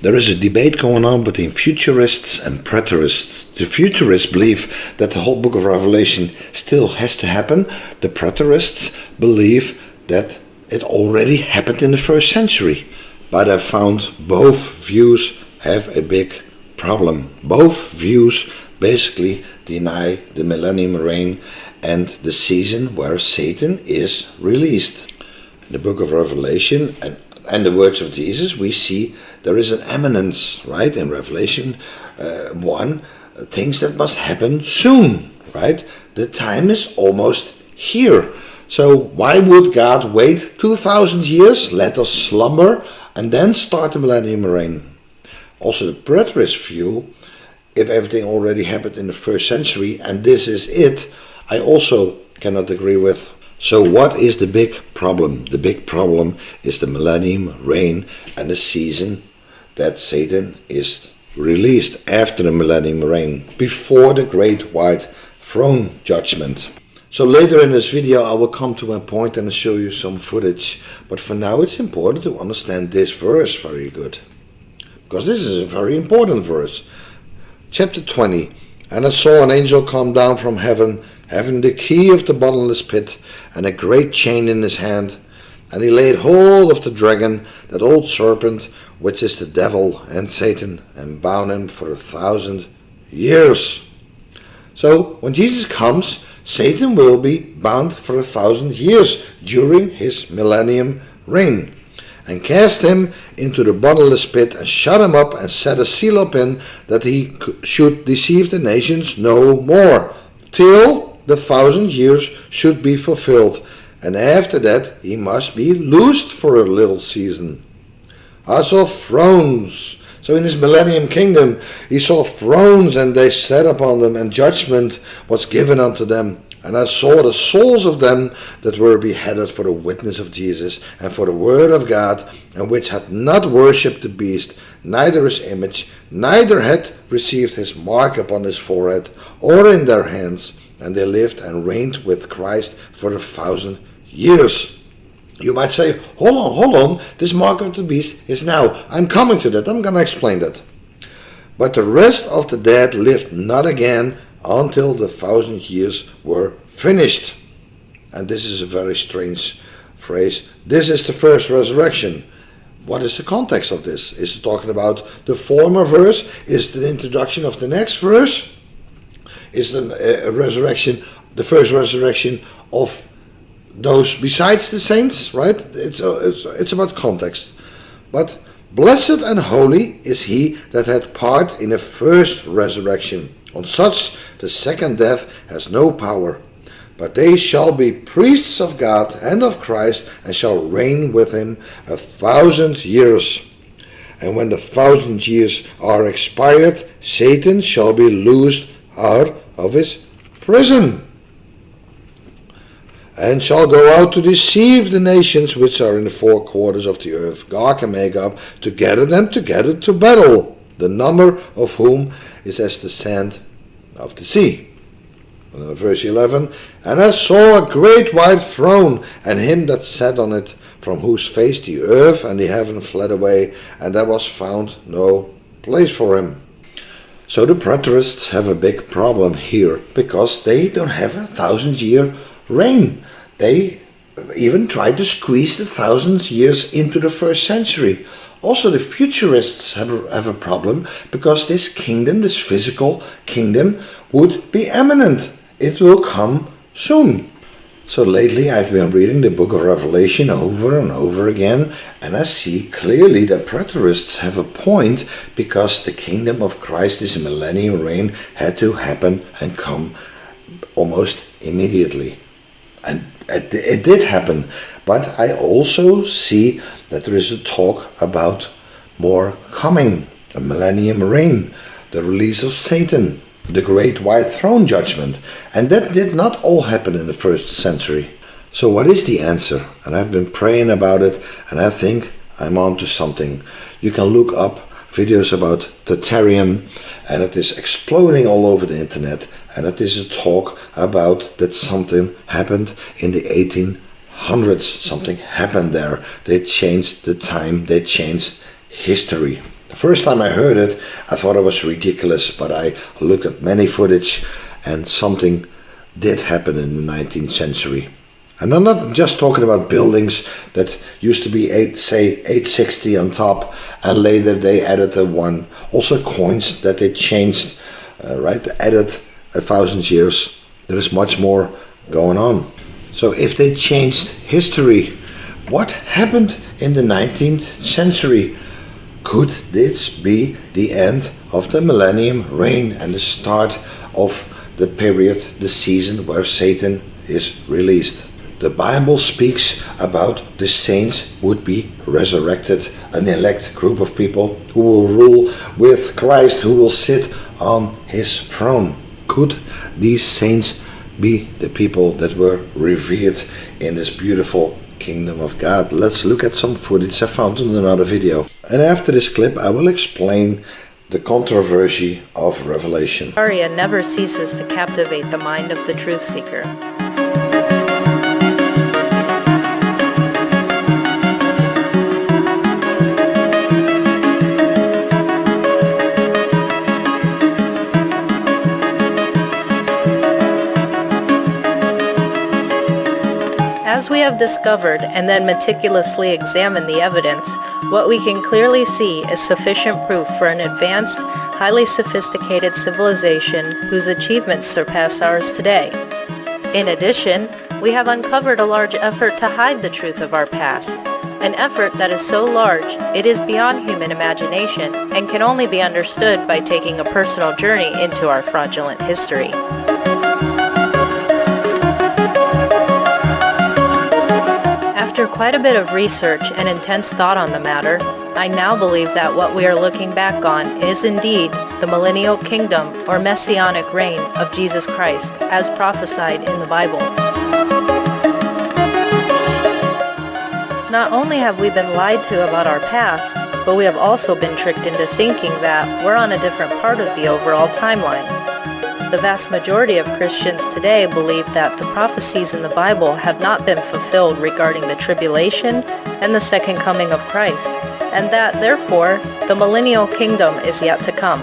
There is a debate going on between futurists and preterists. The futurists believe that the whole book of Revelation still has to happen. The preterists believe that it already happened in the first century. But I found both views have a big problem. Both views basically deny the millennium reign and the season where Satan is released. In the book of Revelation and the words of Jesus, we see there is an imminence, right? In Revelation 1, things that must happen soon, right? The time is almost here. So why would God wait 2,000 years, let us slumber, and then start the millennium reign? Also the preterist view, if everything already happened in the first century and this is it, I also cannot agree with. So what is the big problem? The big problem is the millennium reign and the season that Satan is released after the millennium reign, before the great white throne judgment. So later in this video I will come to my point and show you some footage, but for now it's important to understand this verse very good, because this is a very important verse. Chapter 20, and I saw an angel come down from heaven, having the key of the bottomless pit and a great chain in his hand. And he laid hold of the dragon, that old serpent, which is the devil and Satan, and bound him for 1,000 years. So when Jesus comes, Satan will be bound for 1,000 years during his millennium reign, and cast him into the bottomless pit, and shut him up, and set a seal upon, that he should deceive the nations no more, till the 1,000 years should be fulfilled. And after that he must be loosed for a little season. I saw thrones. So in his millennium kingdom he saw thrones, and they sat upon them, and judgment was given unto them. And I saw the souls of them that were beheaded for the witness of Jesus, and for the word of God, and which had not worshipped the beast, neither his image, neither had received his mark upon his forehead, or in their hands. And they lived and reigned with Christ for 1,000 years. You might say, hold on, this mark of the beast is now. I'm coming to that, I'm going to explain that. But the rest of the dead lived not again until the 1,000 years were finished. And this is a very strange phrase. This is the first resurrection. What is the context of this? Is it talking about the former verse? Is it the introduction of the next verse? Is the resurrection, the first resurrection of those besides the saints, right? It's about context. But blessed and holy is he that had part in the first resurrection. On such the second death has no power. But they shall be priests of God and of Christ, and shall reign with him 1,000 years. And when the 1,000 years are expired, Satan shall be loosed out of his prison, and shall go out to deceive the nations which are in the four quarters of the earth, Gog and Magog, to gather them together to battle, the number of whom is as the sand of the sea. And verse 11, and I saw a great white throne, and him that sat on it, from whose face the earth and the heaven fled away, and there was found no place for him. So the preterists have a big problem here, because they don't have 1,000-year reign. They even tried to squeeze the 1,000 years into the first century. Also the futurists have a problem, because this kingdom, this physical kingdom, would be imminent. It will come soon. So lately I've been reading the book of Revelation over and over again, and I see clearly that preterists have a point, because the kingdom of Christ, this millennium reign, had to happen and come almost immediately. And it did happen. But I also see that there is a talk about more coming, a millennium reign, the release of Satan, the great white throne judgment. And that did not all happen in the first century. So what is the answer? And I've been praying about it, and I think I'm on to something. You can look up videos about Tartaria, and it is exploding all over the internet, and it is a talk about that something happened in the 1800s. Something happened there. They changed the time, they changed history. The first time I heard it, I thought it was ridiculous, but I looked at many footage and something did happen in the 19th century. And I'm not just talking about buildings that used to be 860 on top, and later they added a 1. Also coins that they changed, right? Added 1,000 years. There is much more going on. So if they changed history, what happened in the 19th century? Could this be the end of the millennium reign and the start of the period, the season where Satan is released? The Bible speaks about the saints would be resurrected, an elect group of people who will rule with Christ, who will sit on his throne. Could these saints be the people that were revered in this beautiful kingdom of God? Let's look at some footage I found in another video. And after this clip I will explain the controversy of Revelation. Tartaria never ceases to captivate the mind of the truth seeker. As we have discovered and then meticulously examined the evidence, what we can clearly see is sufficient proof for an advanced, highly sophisticated civilization whose achievements surpass ours today. In addition, we have uncovered a large effort to hide the truth of our past, an effort that is so large it is beyond human imagination and can only be understood by taking a personal journey into our fraudulent history. After quite a bit of research and intense thought on the matter, I now believe that what we are looking back on is indeed the millennial kingdom or messianic reign of Jesus Christ as prophesied in the Bible. Not only have we been lied to about our past, but we have also been tricked into thinking that we're on a different part of the overall timeline. The vast majority of Christians today believe that the prophecies in the Bible have not been fulfilled regarding the tribulation and the second coming of Christ, and that, therefore, the millennial kingdom is yet to come.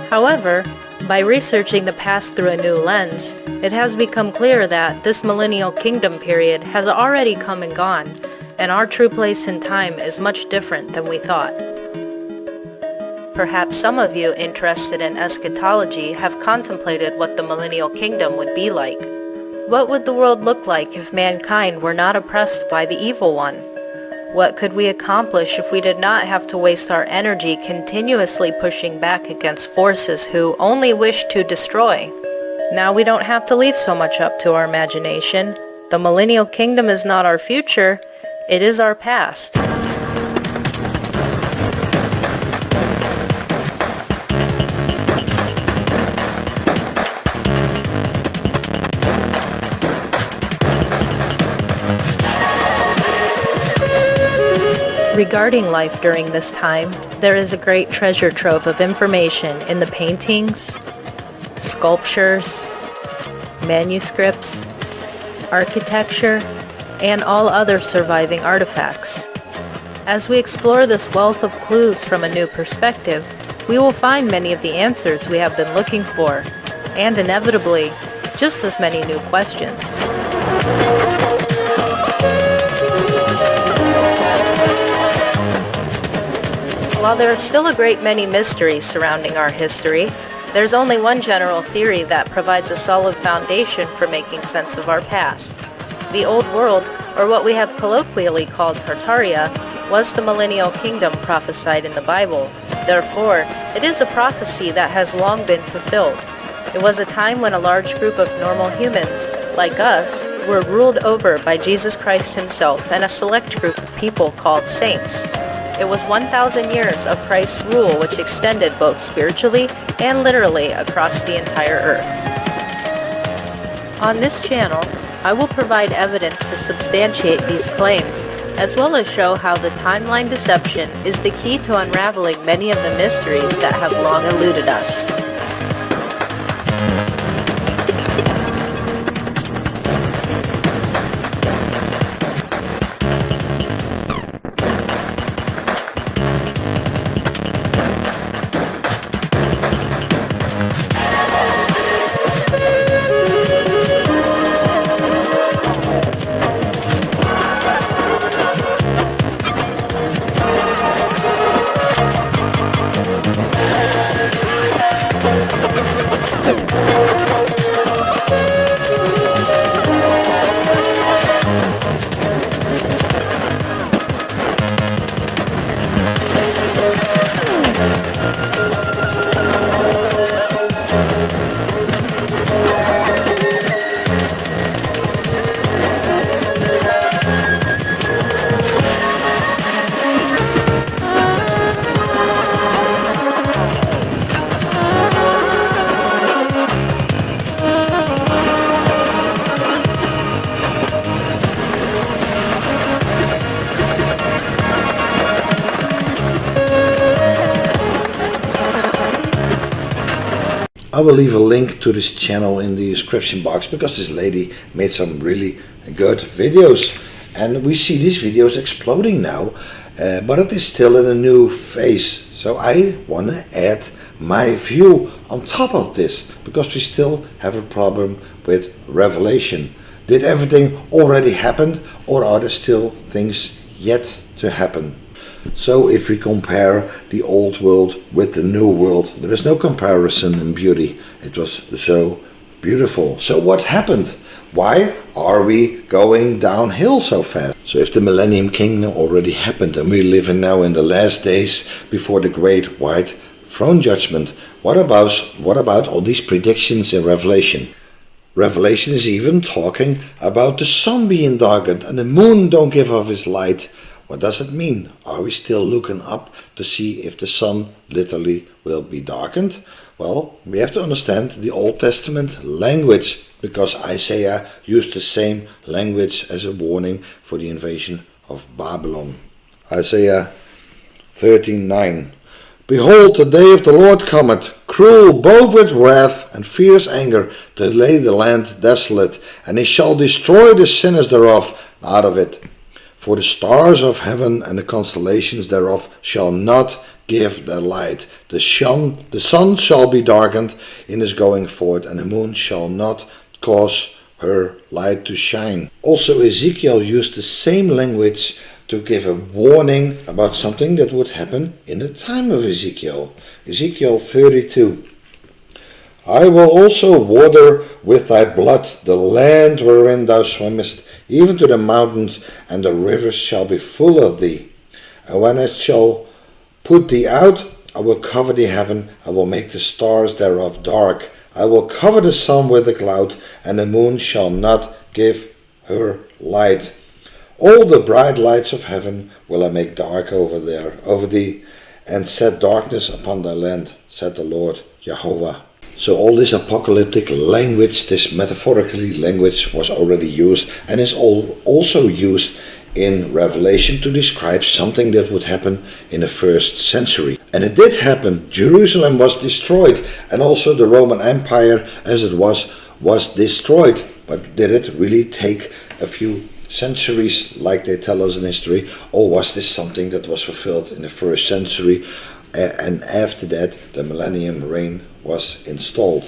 However, by researching the past through a new lens, it has become clear that this millennial kingdom period has already come and gone, and our true place in time is much different than we thought. Perhaps some of you interested in eschatology have contemplated what the millennial kingdom would be like. What would the world look like if mankind were not oppressed by the evil one? What could we accomplish if we did not have to waste our energy continuously pushing back against forces who only wish to destroy? Now we don't have to leave so much up to our imagination. The millennial kingdom is not our future, it is our past. Regarding life during this time, there is a great treasure trove of information in the paintings, sculptures, manuscripts, architecture, and all other surviving artifacts. As we explore this wealth of clues from a new perspective, we will find many of the answers we have been looking for, and inevitably, just as many new questions. While there are still a great many mysteries surrounding our history, there's only one general theory that provides a solid foundation for making sense of our past. The Old World, or what we have colloquially called Tartaria, was the millennial kingdom prophesied in the Bible. Therefore, it is a prophecy that has long been fulfilled. It was a time when a large group of normal humans, like us, were ruled over by Jesus Christ himself and a select group of people called saints. It was 1,000 years of Christ's rule which extended both spiritually and literally across the entire earth. On this channel, I will provide evidence to substantiate these claims, as well as show how the timeline deception is the key to unraveling many of the mysteries that have long eluded us. I will leave a link to this channel in the description box because this lady made some really good videos. And we see these videos exploding now, but it is still in a new phase. So I want to add my view on top of this because we still have a problem with Revelation. Did everything already happen, or are there still things yet to happen? So if we compare the old world with the new world, there is no comparison in beauty. It was so beautiful. So what happened? Why are we going downhill so fast? So if the Millennium Kingdom already happened and we're living now in the last days before the great white throne judgment, what about all these predictions in Revelation? Revelation is even talking about the sun being darkened and the moon don't give off its light. What does it mean? Are we still looking up to see if the sun literally will be darkened? Well, we have to understand the Old Testament language because Isaiah used the same language as a warning for the invasion of Babylon. Isaiah 13:9. Behold, the day of the Lord cometh, cruel both with wrath and fierce anger, to lay the land desolate, and he shall destroy the sinners thereof out of it. For the stars of heaven and the constellations thereof shall not give their light. The sun shall be darkened in his going forth, and the moon shall not cause her light to shine. Also Ezekiel used the same language to give a warning about something that would happen in the time of Ezekiel. Ezekiel 32. I will also water with thy blood the land wherein thou swimmest, even to the mountains, and the rivers shall be full of thee. And when it shall put thee out, I will cover the heaven, I will make the stars thereof dark. I will cover the sun with a cloud, and the moon shall not give her light. All the bright lights of heaven will I make dark over thee, and set darkness upon thy land, said the Lord Jehovah. So all this apocalyptic language, this metaphorically language, was already used and is also used in Revelation to describe something that would happen in the first century. And it did happen. Jerusalem was destroyed, and also the Roman Empire as it was destroyed. But did it really take a few centuries like they tell us in history, or was this something that was fulfilled in the first century and after that the millennium reign was installed?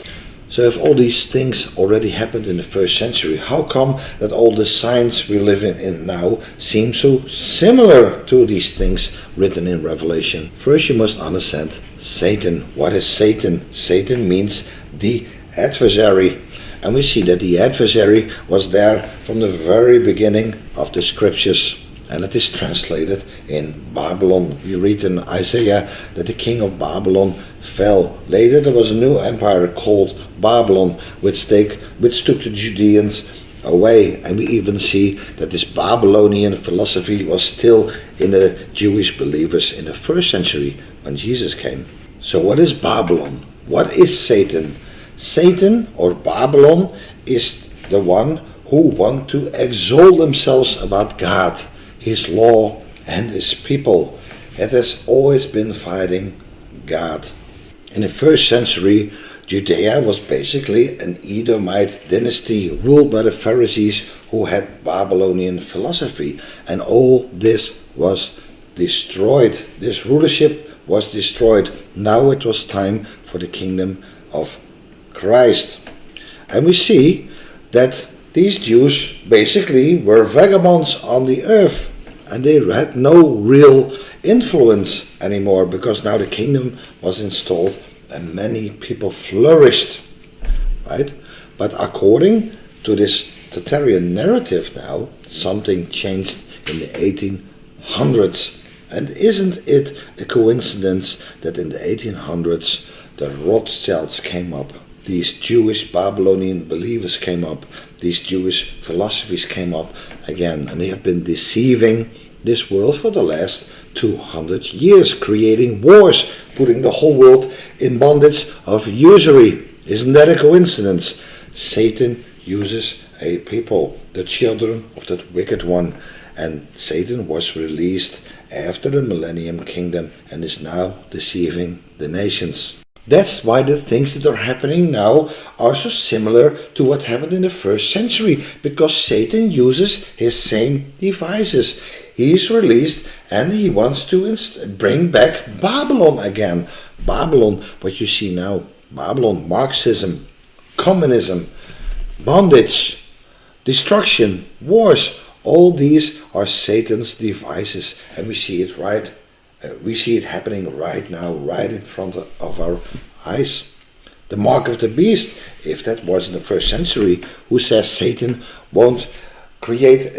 So if all these things already happened in the first century, how come that all the signs we live in now seem so similar to these things written in Revelation? First you must understand Satan. What is Satan? Satan means the adversary. And we see that the adversary was there from the very beginning of the scriptures. And it is translated in Babylon. We read in Isaiah that the king of Babylon fell. Later there was a new empire called Babylon, which took the Judeans away. And we even see that this Babylonian philosophy was still in the Jewish believers in the first century when Jesus came. So what is Babylon? What is Satan? Satan, or Babylon, is the one who want to exalt themselves about God, his law and his people. It has always been fighting God. In the first century, Judea was basically an Edomite dynasty ruled by the Pharisees who had Babylonian philosophy, and all this was destroyed. This rulership was destroyed. Now it was time for the kingdom of Christ. And we see that these Jews basically were vagabonds on the earth, and they had no real influence anymore because now the kingdom was installed and many people flourished, right? But according to this Tartaria narrative now, something changed in the 1800s. And isn't it a coincidence that in the 1800s the Rothschilds came up? These Jewish Babylonian believers came up. These Jewish philosophies came up again. And they have been deceiving this world for the last 200 years, creating wars, putting the whole world in bondage of usury. Isn't that a coincidence? Satan uses a people, the children of that wicked one. And Satan was released after the Millennium Kingdom and is now deceiving the nations. That's why the things that are happening now are so similar to what happened in the first century, because Satan uses his same devices. He is released and he wants to bring back Babylon again. Babylon, what you see now, Babylon, Marxism, communism, bondage, destruction, wars, all these are Satan's devices, and we see it we see it happening right now, right in front of our eyes. The mark of the beast, if that was in the first century, who says Satan won't create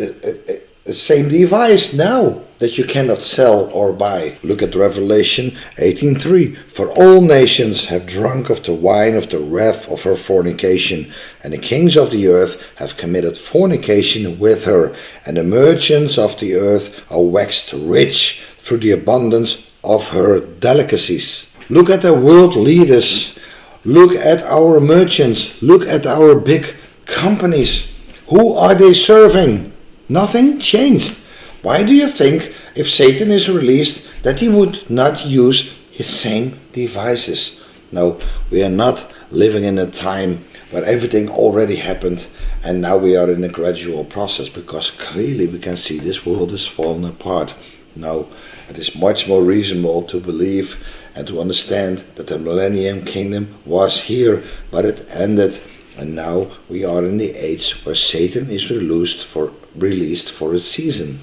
a same device now that you cannot sell or buy? Look at Revelation 18:3. For all nations have drunk of the wine of the wrath of her fornication, and the kings of the earth have committed fornication with her, and the merchants of the earth are waxed rich through the abundance of her delicacies. Look at the world leaders. Look at our merchants. Look at our big companies. Who are they serving? Nothing changed. Why do you think, if Satan is released, that he would not use his same devices? No, we are not living in a time where everything already happened and now we are in a gradual process, because clearly we can see this world is falling apart. No, it is much more reasonable to believe and to understand that the Millennium Kingdom was here, but it ended, and now we are in the age where Satan is released for a season.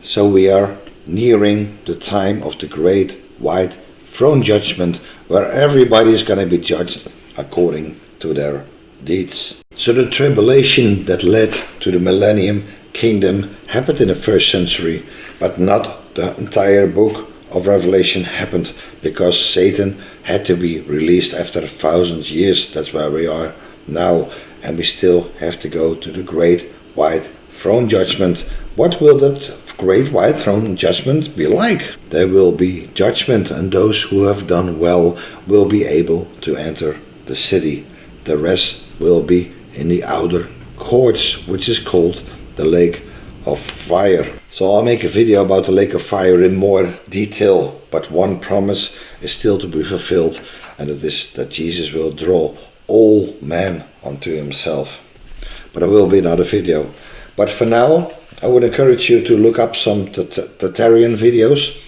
So we are nearing the time of the great white throne judgment, where everybody is going to be judged according to their deeds. So the tribulation that led to the Millennium Kingdom happened in the first century, but not the entire book of Revelation happened, because Satan had to be released after 1,000 years. That's where we are now, and we still have to go to the great white throne judgment. What will that great white throne judgment be like? There will be judgment, and those who have done well will be able to enter the city. The rest will be in the outer courts, which is called the lake of fire. So I'll make a video about the lake of fire in more detail, but one promise is still to be fulfilled, and it is that Jesus will draw all men unto himself. But it will be another video. But for now, I would encourage you to look up some Tartarian videos.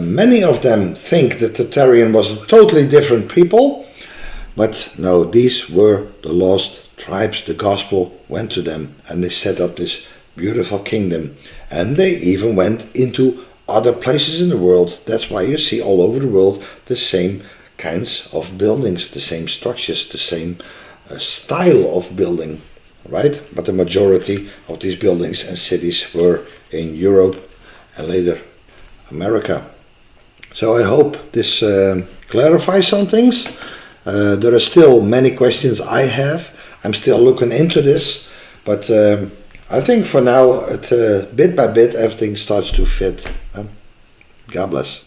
Many of them think that Tartarian was a totally different people, but no, these were the lost tribes. The gospel went to them, and they set up this beautiful kingdom, and they even went into other places in the world. That's why you see all over the world the same kinds of buildings, the same structures, the same style of building, right? But the majority of these buildings and cities were in Europe and later America. So I hope this clarifies some things. There are still many questions I have. I'm still looking into this, but I think for now, bit by bit, everything starts to fit. God bless.